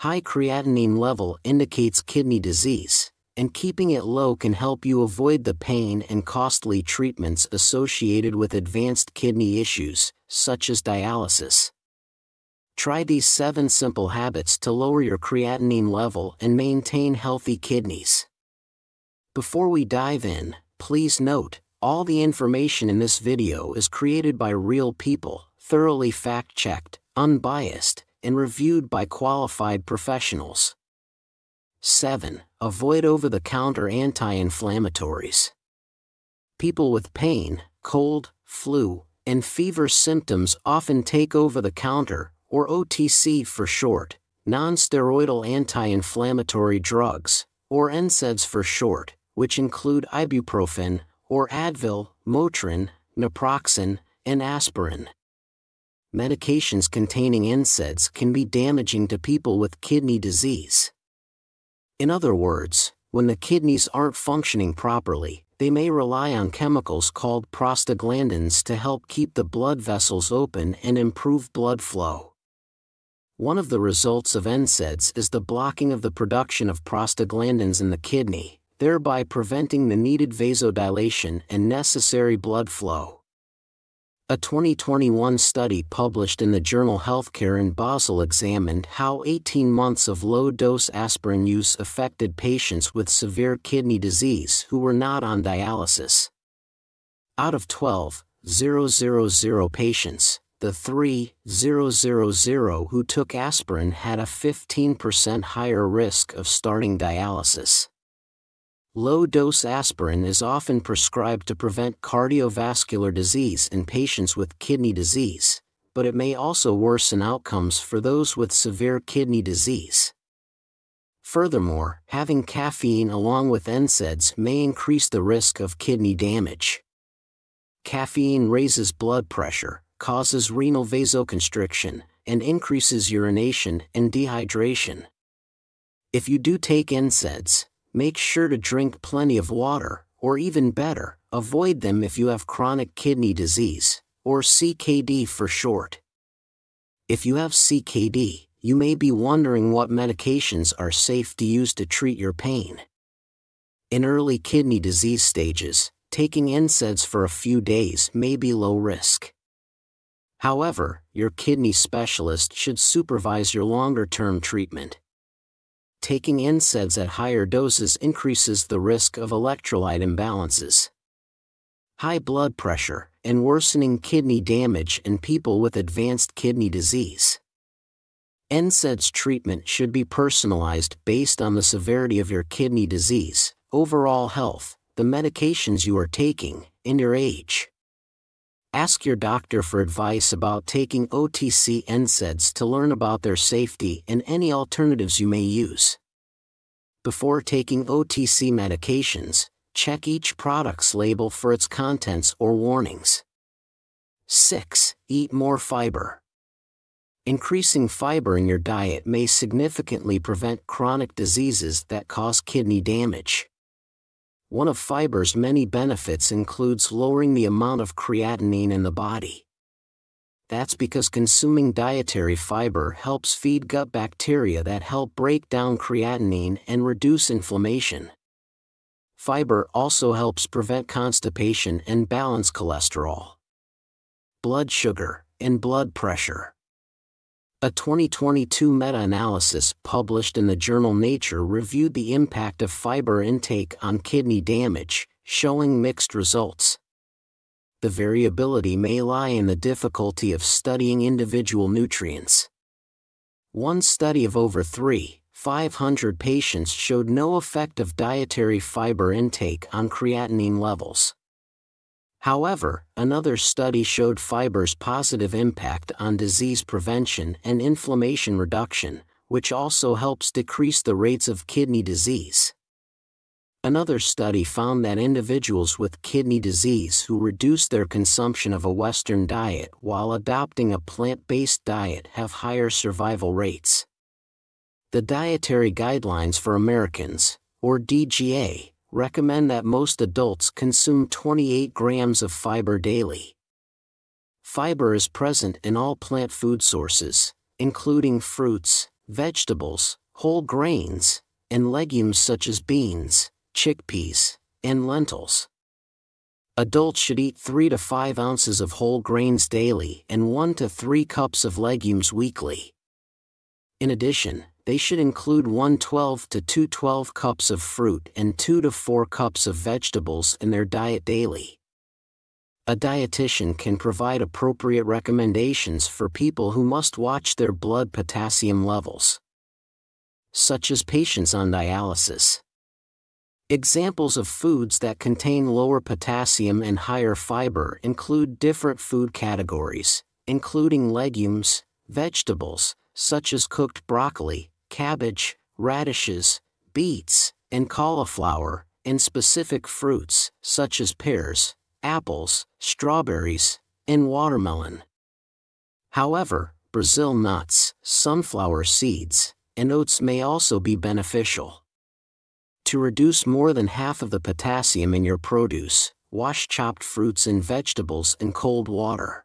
High creatinine level indicates kidney disease, and keeping it low can help you avoid the pain and costly treatments associated with advanced kidney issues, such as dialysis. Try these 7 simple habits to lower your creatinine level and maintain healthy kidneys. Before we dive in, please note, all the information in this video is created by real people, thoroughly fact-checked, unbiased, and reviewed by qualified professionals. 7. Avoid over-the-counter anti-inflammatories. People with pain, cold, flu, and fever symptoms often take over-the-counter, or OTC for short, non-steroidal anti-inflammatory drugs, or NSAIDs for short, which include ibuprofen, or Advil, Motrin, naproxen, and aspirin. Medications containing NSAIDs can be damaging to people with kidney disease. In other words, when the kidneys aren't functioning properly, they may rely on chemicals called prostaglandins to help keep the blood vessels open and improve blood flow. One of the results of NSAIDs is the blocking of the production of prostaglandins in the kidney, thereby preventing the needed vasodilation and necessary blood flow. A 2021 study published in the journal Healthcare in Basel examined how 18 months of low-dose aspirin use affected patients with severe kidney disease who were not on dialysis. Out of 12,000 patients, the 3,000 who took aspirin had a 15% higher risk of starting dialysis. Low-dose aspirin is often prescribed to prevent cardiovascular disease in patients with kidney disease, but it may also worsen outcomes for those with severe kidney disease. Furthermore, having caffeine along with NSAIDs may increase the risk of kidney damage. Caffeine raises blood pressure, causes renal vasoconstriction, and increases urination and dehydration. If you do take NSAIDs, make sure to drink plenty of water, or even better, avoid them if you have chronic kidney disease, or CKD for short. If you have CKD, you may be wondering what medications are safe to use to treat your pain. In early kidney disease stages, taking NSAIDs for a few days may be low risk. However, your kidney specialist should supervise your longer-term treatment. Taking NSAIDs at higher doses increases the risk of electrolyte imbalances, high blood pressure, and worsening kidney damage in people with advanced kidney disease. NSAIDs treatment should be personalized based on the severity of your kidney disease, overall health, the medications you are taking, and your age. Ask your doctor for advice about taking OTC NSAIDs to learn about their safety and any alternatives you may use. Before taking OTC medications, check each product's label for its contents or warnings. 6. Eat more fiber. Increasing fiber in your diet may significantly prevent chronic diseases that cause kidney damage. One of fiber's many benefits includes lowering the amount of creatinine in the body. That's because consuming dietary fiber helps feed gut bacteria that help break down creatinine and reduce inflammation. Fiber also helps prevent constipation and balance cholesterol, blood sugar, and blood pressure. A 2022 meta-analysis published in the journal Nature reviewed the impact of fiber intake on kidney damage, showing mixed results. The variability may lie in the difficulty of studying individual nutrients. One study of over 3,500 patients showed no effect of dietary fiber intake on creatinine levels. However, another study showed fiber's positive impact on disease prevention and inflammation reduction, which also helps decrease the rates of kidney disease. Another study found that individuals with kidney disease who reduce their consumption of a Western diet while adopting a plant-based diet have higher survival rates. The Dietary Guidelines for Americans, or DGA, recommend that most adults consume 28 grams of fiber daily. Fiber is present in all plant food sources, including fruits, vegetables, whole grains, and legumes such as beans, chickpeas, and lentils. Adults should eat 3 to 5 ounces of whole grains daily and 1 to 3 cups of legumes weekly. In addition, they should include 112 to 212 cups of fruit and 2 to 4 cups of vegetables in their diet daily. A dietitian can provide appropriate recommendations for people who must watch their blood potassium levels, such as patients on dialysis. Examples of foods that contain lower potassium and higher fiber include different food categories, including legumes, vegetables, such as cooked broccoli, cabbage, radishes, beets, and cauliflower, and specific fruits, such as pears, apples, strawberries, and watermelon. However, Brazil nuts, sunflower seeds, and oats may also be beneficial. To reduce more than half of the potassium in your produce, wash chopped fruits and vegetables in cold water.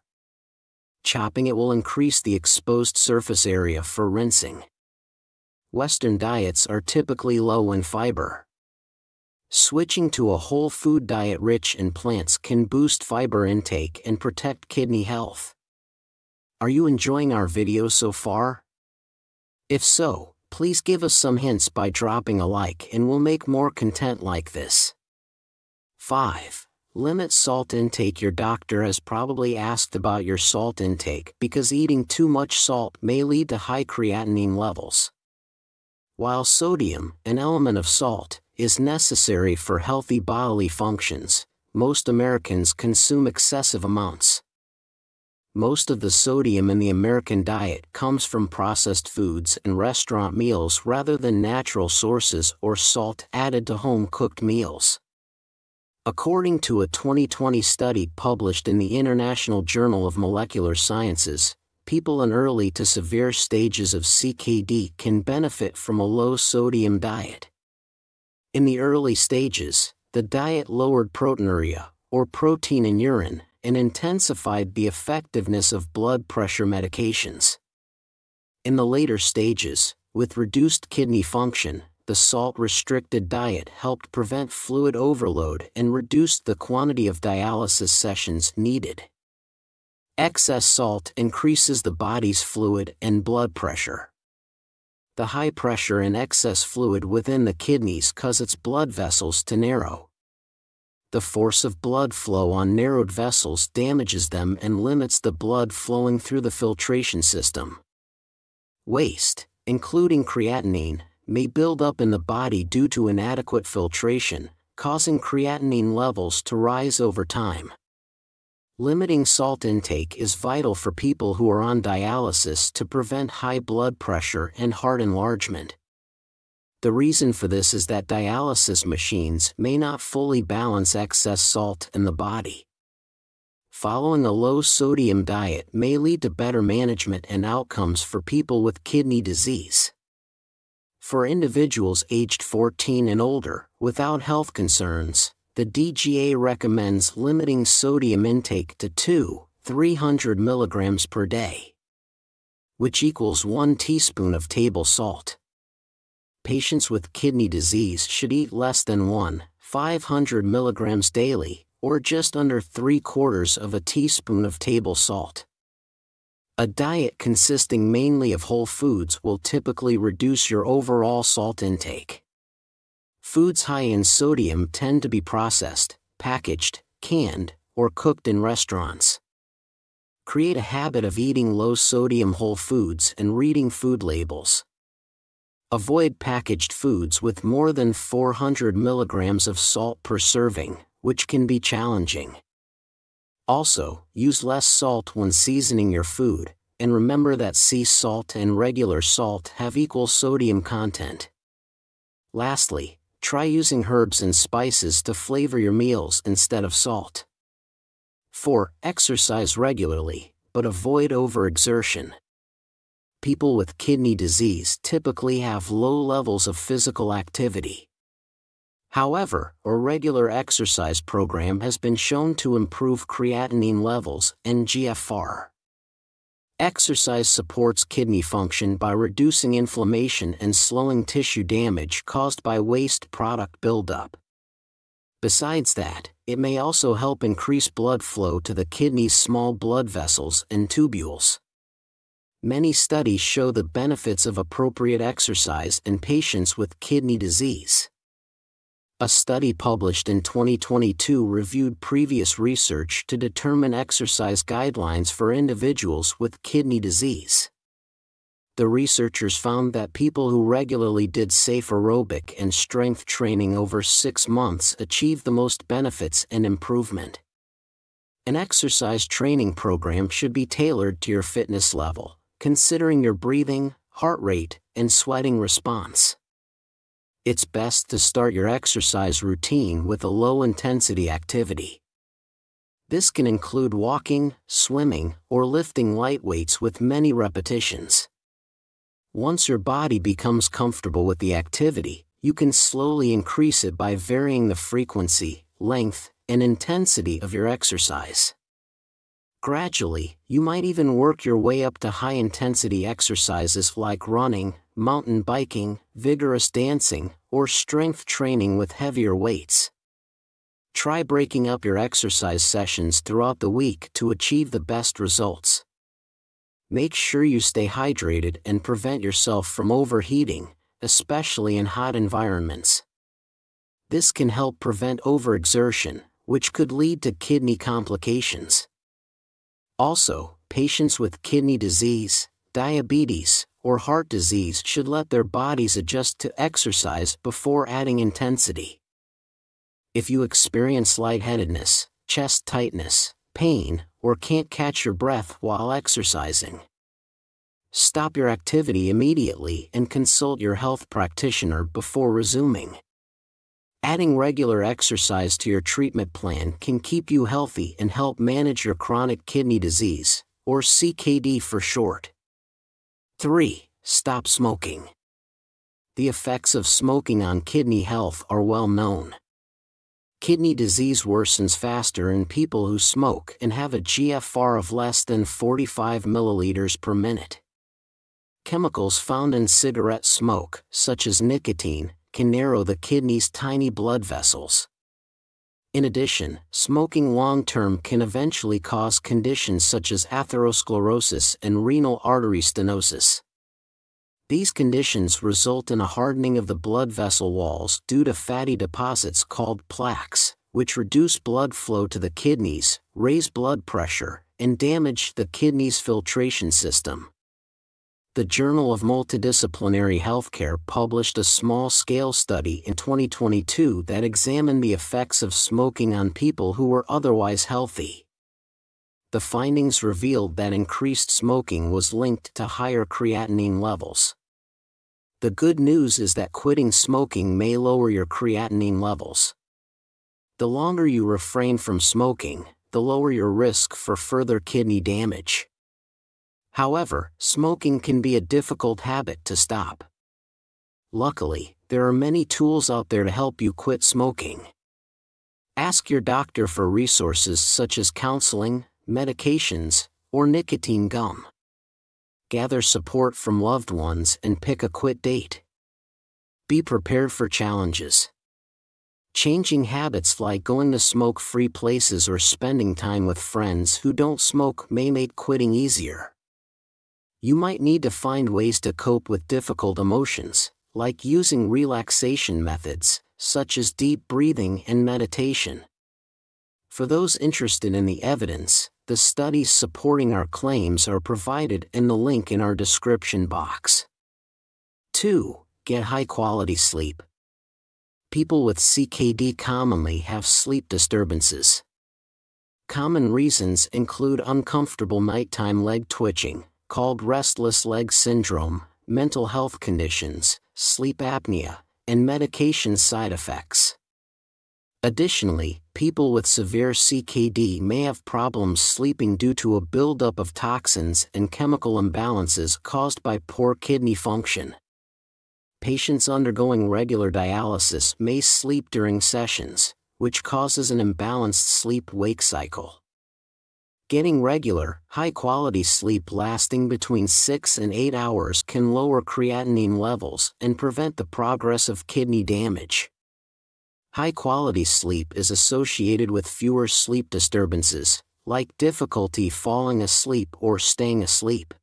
Chopping it will increase the exposed surface area for rinsing. Western diets are typically low in fiber. Switching to a whole food diet rich in plants can boost fiber intake and protect kidney health. Are you enjoying our video so far? If so, please give us some hints by dropping a like and we'll make more content like this. 5. Limit salt intake. Your doctor has probably asked about your salt intake because eating too much salt may lead to high creatinine levels. While sodium, an element of salt, is necessary for healthy bodily functions, most Americans consume excessive amounts. Most of the sodium in the American diet comes from processed foods and restaurant meals rather than natural sources or salt added to home-cooked meals. According to a 2020 study published in the International Journal of Molecular Sciences, people in early to severe stages of CKD can benefit from a low-sodium diet. In the early stages, the diet lowered proteinuria, or protein in urine, and intensified the effectiveness of blood pressure medications. In the later stages, with reduced kidney function, the salt-restricted diet helped prevent fluid overload and reduced the quantity of dialysis sessions needed. Excess salt increases the body's fluid and blood pressure. The high pressure and excess fluid within the kidneys cause its blood vessels to narrow. The force of blood flow on narrowed vessels damages them and limits the blood flowing through the filtration system. Waste, including creatinine, may build up in the body due to inadequate filtration, causing creatinine levels to rise over time. Limiting salt intake is vital for people who are on dialysis to prevent high blood pressure and heart enlargement. The reason for this is that dialysis machines may not fully balance excess salt in the body. Following a low-sodium diet may lead to better management and outcomes for people with kidney disease. For individuals aged 14 and older, without health concerns, the DGA recommends limiting sodium intake to 200-300 mg per day, which equals 1 teaspoon of table salt. Patients with kidney disease should eat less than 500 mg daily, or just under 3/4 of a teaspoon of table salt. A diet consisting mainly of whole foods will typically reduce your overall salt intake. Foods high in sodium tend to be processed, packaged, canned, or cooked in restaurants. Create a habit of eating low-sodium whole foods and reading food labels. Avoid packaged foods with more than 400 mg of salt per serving, which can be challenging. Also, use less salt when seasoning your food, and remember that sea salt and regular salt have equal sodium content. Lastly, try using herbs and spices to flavor your meals instead of salt. 4. Exercise regularly, but avoid overexertion. People with kidney disease typically have low levels of physical activity. However, a regular exercise program has been shown to improve creatinine levels and GFR. Exercise supports kidney function by reducing inflammation and slowing tissue damage caused by waste product buildup. Besides that, it may also help increase blood flow to the kidney's small blood vessels and tubules. Many studies show the benefits of appropriate exercise in patients with kidney disease. A study published in 2022 reviewed previous research to determine exercise guidelines for individuals with kidney disease. The researchers found that people who regularly did safe aerobic and strength training over 6 months achieved the most benefits and improvement. An exercise training program should be tailored to your fitness level, considering your breathing, heart rate, and sweating response. It's best to start your exercise routine with a low-intensity activity. This can include walking, swimming, or lifting light weights with many repetitions. Once your body becomes comfortable with the activity, you can slowly increase it by varying the frequency, length, and intensity of your exercise. Gradually, you might even work your way up to high-intensity exercises like running, mountain biking, vigorous dancing, or strength training with heavier weights. Try breaking up your exercise sessions throughout the week to achieve the best results. Make sure you stay hydrated and prevent yourself from overheating, especially in hot environments. This can help prevent overexertion, which could lead to kidney complications. Also, patients with kidney disease, diabetes, or heart disease should let their bodies adjust to exercise before adding intensity. If you experience lightheadedness, chest tightness, pain, or can't catch your breath while exercising, stop your activity immediately and consult your health practitioner before resuming. Adding regular exercise to your treatment plan can keep you healthy and help manage your chronic kidney disease, or CKD for short. 3. Stop smoking. The effects of smoking on kidney health are well known. Kidney disease worsens faster in people who smoke and have a GFR of less than 45 milliliters per minute. Chemicals found in cigarette smoke, such as nicotine, can narrow the kidney's tiny blood vessels. In addition, smoking long-term can eventually cause conditions such as atherosclerosis and renal artery stenosis. These conditions result in a hardening of the blood vessel walls due to fatty deposits called plaques, which reduce blood flow to the kidneys, raise blood pressure, and damage the kidney's filtration system. The Journal of Multidisciplinary Healthcare published a small-scale study in 2022 that examined the effects of smoking on people who were otherwise healthy. The findings revealed that increased smoking was linked to higher creatinine levels. The good news is that quitting smoking may lower your creatinine levels. The longer you refrain from smoking, the lower your risk for further kidney damage. However, smoking can be a difficult habit to stop. Luckily, there are many tools out there to help you quit smoking. Ask your doctor for resources such as counseling, medications, or nicotine gum. Gather support from loved ones and pick a quit date. Be prepared for challenges. Changing habits like going to smoke-free places or spending time with friends who don't smoke may make quitting easier. You might need to find ways to cope with difficult emotions, like using relaxation methods, such as deep breathing and meditation. For those interested in the evidence, the studies supporting our claims are provided in the link in our description box. 2. Get high-quality sleep. People with CKD commonly have sleep disturbances. Common reasons include uncomfortable nighttime leg twitching, called restless leg syndrome, mental health conditions, sleep apnea, and medication side effects. Additionally, people with severe CKD may have problems sleeping due to a buildup of toxins and chemical imbalances caused by poor kidney function. Patients undergoing regular dialysis may sleep during sessions, which causes an imbalanced sleep-wake cycle. Getting regular, high-quality sleep lasting between 6 and 8 hours can lower creatinine levels and prevent the progress of kidney damage. High-quality sleep is associated with fewer sleep disturbances, like difficulty falling asleep or staying asleep.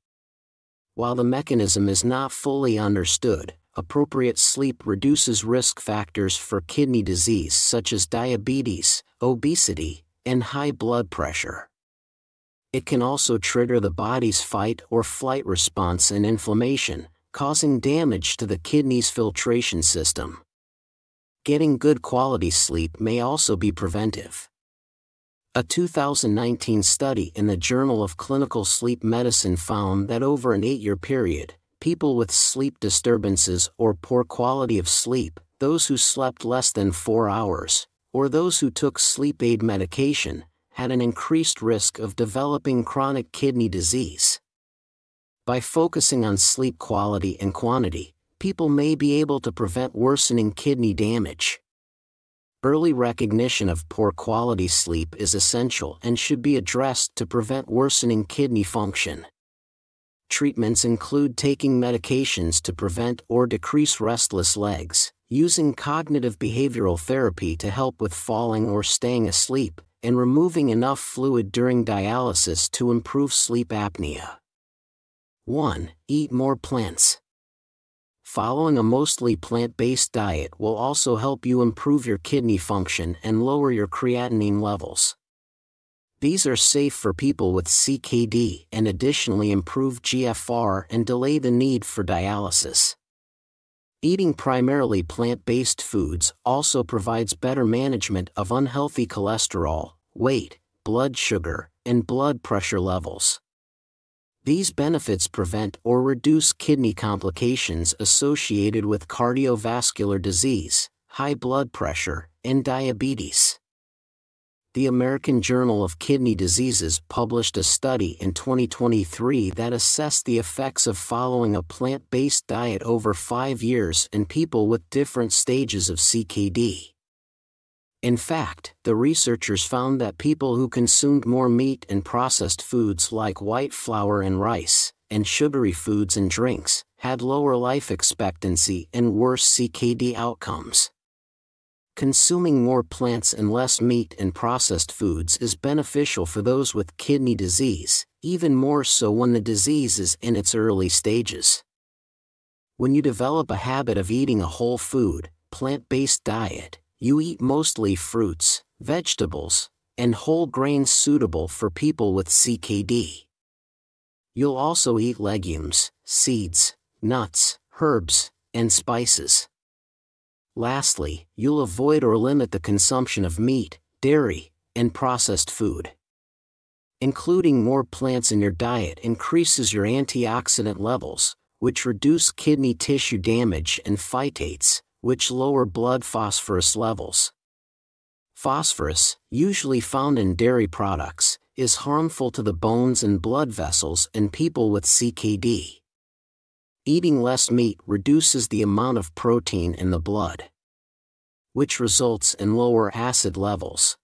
While the mechanism is not fully understood, appropriate sleep reduces risk factors for kidney disease such as diabetes, obesity, and high blood pressure. It can also trigger the body's fight or flight response and inflammation, causing damage to the kidney's filtration system. Getting good quality sleep may also be preventive. A 2019 study in the Journal of Clinical Sleep Medicine found that over an 8-year period, people with sleep disturbances or poor quality of sleep, those who slept less than 4 hours, or those who took sleep aid medication, had an increased risk of developing chronic kidney disease. By focusing on sleep quality and quantity, people may be able to prevent worsening kidney damage. Early recognition of poor quality sleep is essential and should be addressed to prevent worsening kidney function. Treatments include taking medications to prevent or decrease restless legs, using cognitive behavioral therapy to help with falling or staying asleep, and removing enough fluid during dialysis to improve sleep apnea. 1. Eat more plants. Following a mostly plant-based diet will also help you improve your kidney function and lower your creatinine levels. These are safe for people with CKD and additionally improve GFR and delay the need for dialysis. Eating primarily plant-based foods also provides better management of unhealthy cholesterol, weight, blood sugar, and blood pressure levels. These benefits prevent or reduce kidney complications associated with cardiovascular disease, high blood pressure, and diabetes. The American Journal of Kidney Diseases published a study in 2023 that assessed the effects of following a plant-based diet over 5 years in people with different stages of CKD. In fact, the researchers found that people who consumed more meat and processed foods like white flour and rice, and sugary foods and drinks, had lower life expectancy and worse CKD outcomes. Consuming more plants and less meat and processed foods is beneficial for those with kidney disease, even more so when the disease is in its early stages. When you develop a habit of eating a whole food, plant-based diet, you eat mostly fruits, vegetables, and whole grains suitable for people with CKD. You'll also eat legumes, seeds, nuts, herbs, and spices. Lastly, you'll avoid or limit the consumption of meat, dairy, and processed food. Including more plants in your diet increases your antioxidant levels, which reduce kidney tissue damage, and phytates, which lower blood phosphorus levels. Phosphorus, usually found in dairy products, is harmful to the bones and blood vessels in people with CKD. Eating less meat reduces the amount of protein in the blood, which results in lower acid levels.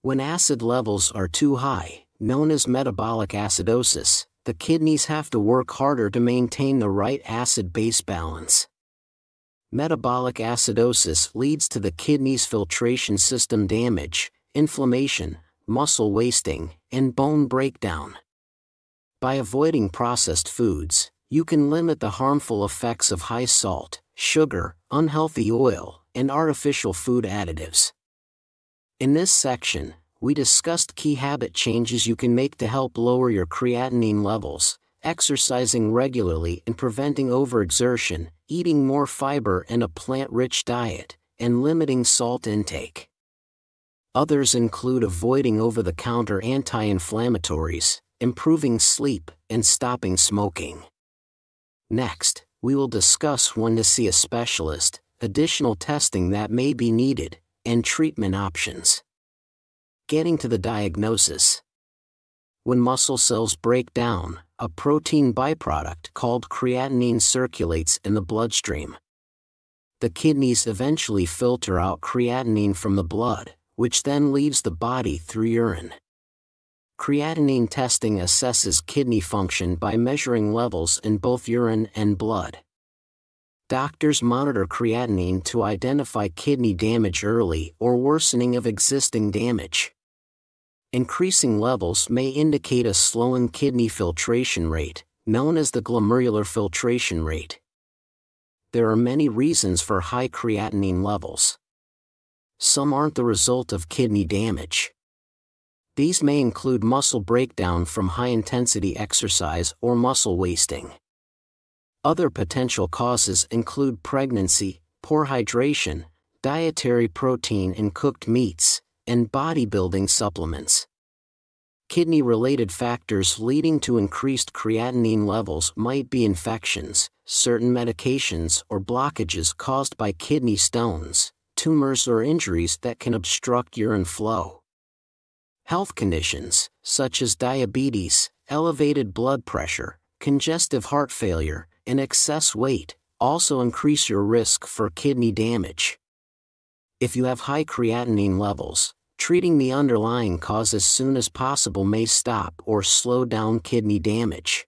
When acid levels are too high, known as metabolic acidosis, the kidneys have to work harder to maintain the right acid-base balance. Metabolic acidosis leads to the kidney's filtration system damage, inflammation, muscle wasting, and bone breakdown. By avoiding processed foods, you can limit the harmful effects of high salt, sugar, unhealthy oil, and artificial food additives. In this section, we discussed key habit changes you can make to help lower your creatinine levels, exercising regularly and preventing overexertion, eating more fiber and a plant-rich diet, and limiting salt intake. Others include avoiding over-the-counter anti-inflammatories, improving sleep, and stopping smoking. Next, we will discuss when to see a specialist, additional testing that may be needed, and treatment options. Getting to the diagnosis. When muscle cells break down, a protein byproduct called creatinine circulates in the bloodstream. The kidneys eventually filter out creatinine from the blood, which then leaves the body through urine. Creatinine testing assesses kidney function by measuring levels in both urine and blood. Doctors monitor creatinine to identify kidney damage early or worsening of existing damage. Increasing levels may indicate a slowing kidney filtration rate, known as the glomerular filtration rate. There are many reasons for high creatinine levels. Some aren't the result of kidney damage. These may include muscle breakdown from high-intensity exercise or muscle wasting. Other potential causes include pregnancy, poor hydration, dietary protein in cooked meats, and bodybuilding supplements. Kidney-related factors leading to increased creatinine levels might be infections, certain medications or blockages caused by kidney stones, tumors or injuries that can obstruct urine flow. Health conditions, such as diabetes, elevated blood pressure, congestive heart failure, and excess weight, also increase your risk for kidney damage. If you have high creatinine levels, treating the underlying cause as soon as possible may stop or slow down kidney damage.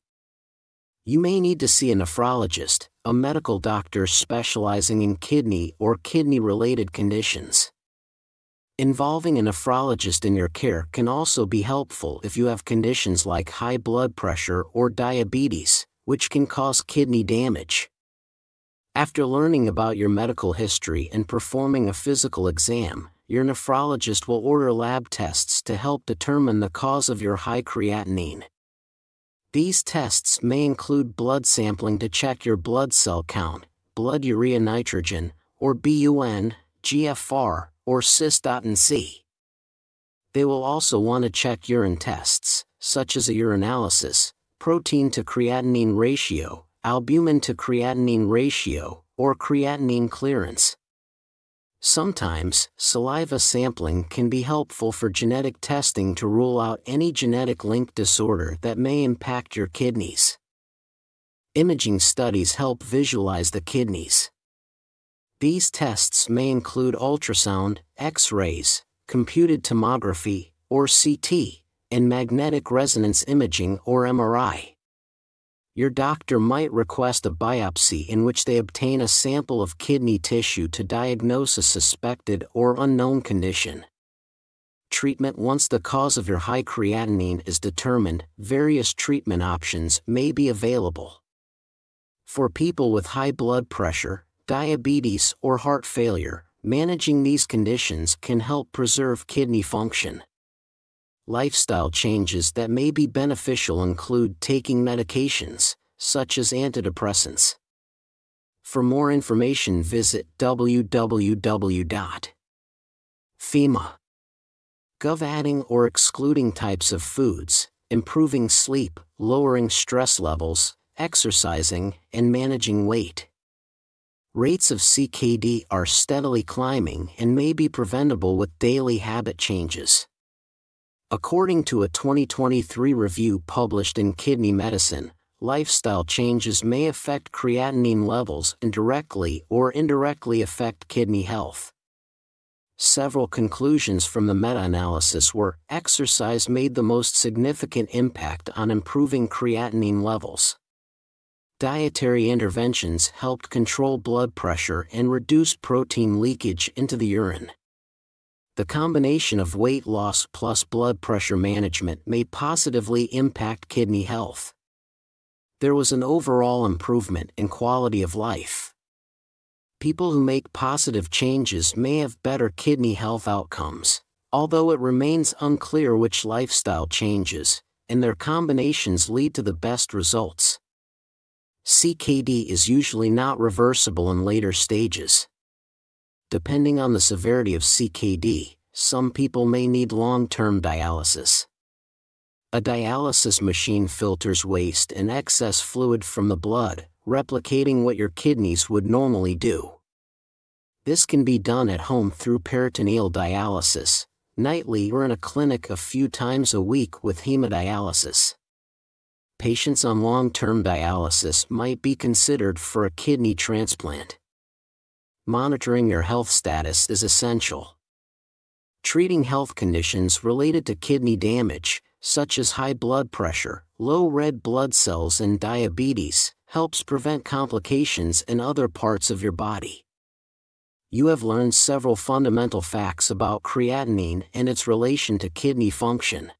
You may need to see a nephrologist, a medical doctor specializing in kidney or kidney-related conditions. Involving a nephrologist in your care can also be helpful if you have conditions like high blood pressure or diabetes, which can cause kidney damage. After learning about your medical history and performing a physical exam, your nephrologist will order lab tests to help determine the cause of your high creatinine. These tests may include blood sampling to check your blood cell count, blood urea nitrogen, or BUN, GFR, or cystatin-C. They will also want to check urine tests, such as a urinalysis, protein to creatinine ratio, albumin to creatinine ratio, or creatinine clearance. Sometimes, saliva sampling can be helpful for genetic testing to rule out any genetic linked disorder that may impact your kidneys. Imaging studies help visualize the kidneys. These tests may include ultrasound, X-rays, computed tomography, or CT, and magnetic resonance imaging or MRI. Your doctor might request a biopsy in which they obtain a sample of kidney tissue to diagnose a suspected or unknown condition. Treatment. Once the cause of your high creatinine is determined, various treatment options may be available. For people with high blood pressure, diabetes, or heart failure, managing these conditions can help preserve kidney function. Lifestyle changes that may be beneficial include taking medications, such as antidepressants. For more information, visit www.fema.gov. Adding or excluding types of foods, improving sleep, lowering stress levels, exercising, and managing weight. Rates of CKD are steadily climbing and may be preventable with daily habit changes. According to a 2023 review published in Kidney Medicine, lifestyle changes may affect creatinine levels and directly or indirectly affect kidney health. Several conclusions from the meta-analysis were: exercise made the most significant impact on improving creatinine levels. Dietary interventions helped control blood pressure and reduce protein leakage into the urine. The combination of weight loss plus blood pressure management may positively impact kidney health. There was an overall improvement in quality of life. People who make positive changes may have better kidney health outcomes, although it remains unclear which lifestyle changes and their combinations lead to the best results. CKD is usually not reversible in later stages. Depending on the severity of CKD, some people may need long-term dialysis. A dialysis machine filters waste and excess fluid from the blood, replicating what your kidneys would normally do. This can be done at home through peritoneal dialysis, nightly or in a clinic a few times a week with hemodialysis. Patients on long-term dialysis might be considered for a kidney transplant. Monitoring your health status is essential. Treating health conditions related to kidney damage, such as high blood pressure, low red blood cells and diabetes, helps prevent complications in other parts of your body. You have learned several fundamental facts about creatinine and its relation to kidney function.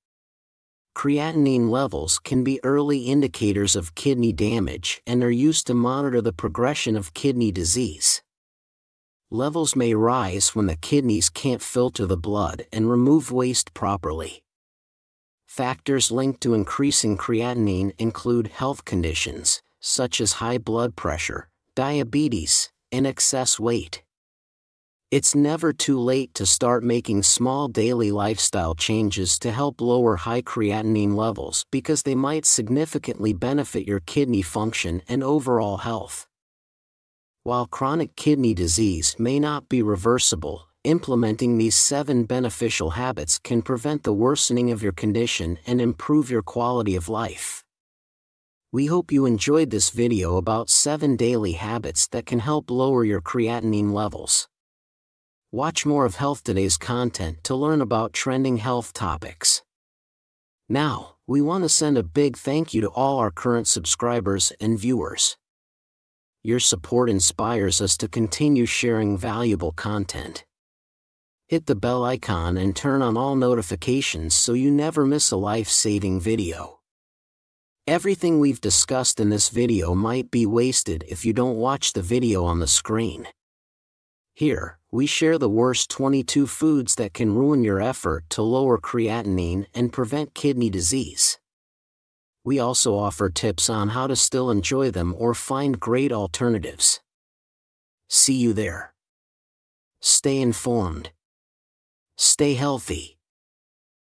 Creatinine levels can be early indicators of kidney damage and are used to monitor the progression of kidney disease. Levels may rise when the kidneys can't filter the blood and remove waste properly. Factors linked to increasing creatinine include health conditions, such as high blood pressure, diabetes, and excess weight. It's never too late to start making small daily lifestyle changes to help lower high creatinine levels because they might significantly benefit your kidney function and overall health. While chronic kidney disease may not be reversible, implementing these 7 beneficial habits can prevent the worsening of your condition and improve your quality of life. We hope you enjoyed this video about 7 daily habits that can help lower your creatinine levels. Watch more of Health Today's content to learn about trending health topics. Now, we want to send a big thank you to all our current subscribers and viewers. Your support inspires us to continue sharing valuable content. Hit the bell icon and turn on all notifications so you never miss a life-saving video. Everything we've discussed in this video might be wasted if you don't watch the video on the screen. Here, we share the worst 22 foods that can ruin your effort to lower creatinine and prevent kidney disease. We also offer tips on how to still enjoy them or find great alternatives. See you there. Stay informed. Stay healthy.